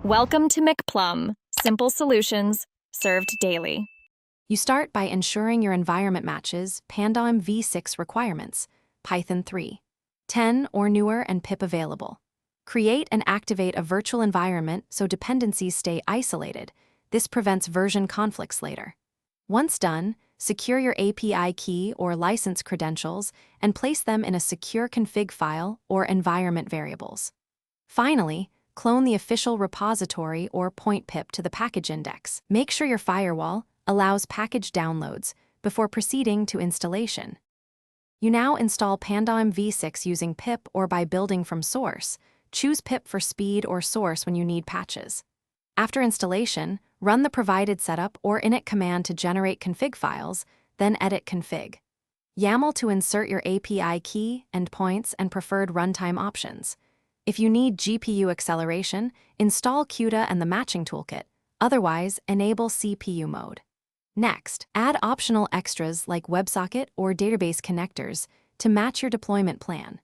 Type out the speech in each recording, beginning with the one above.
Welcome to McPlum, simple solutions served daily. You start by ensuring your environment matches PandaAim V6 requirements, Python 3, 10 or newer and pip available. Create and activate a virtual environment so dependencies stay isolated. This prevents version conflicts later. Once done, secure your API key or license credentials and place them in a secure config file or environment variables. Finally, clone the official repository or point pip to the package index. Make sure your firewall allows package downloads before proceeding to installation. You now install PandaAim V6 using pip or by building from source. Choose pip for speed or source when you need patches. After installation, run the provided setup or init command to generate config files, then edit config. YAML to insert your API key, endpoints, and preferred runtime options. If you need GPU acceleration, install CUDA and the matching toolkit. Otherwise, enable CPU mode. Next, add optional extras like WebSocket or database connectors to match your deployment plan.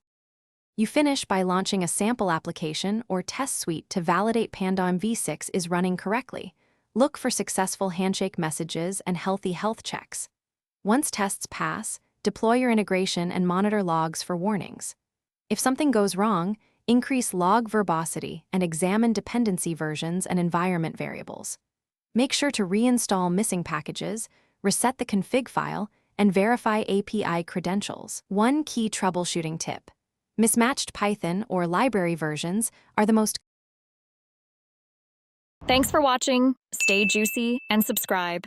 You finish by launching a sample application or test suite to validate PandaAim V6 is running correctly. Look for successful handshake messages and healthy health checks. Once tests pass, deploy your integration and monitor logs for warnings. If something goes wrong, increase log verbosity and examine dependency versions and environment variables. Make sure to reinstall missing packages, reset the config file, and verify API credentials. One key troubleshooting tip: mismatched Python or library versions are the most. Thanks for watching. Stay juicy and subscribe.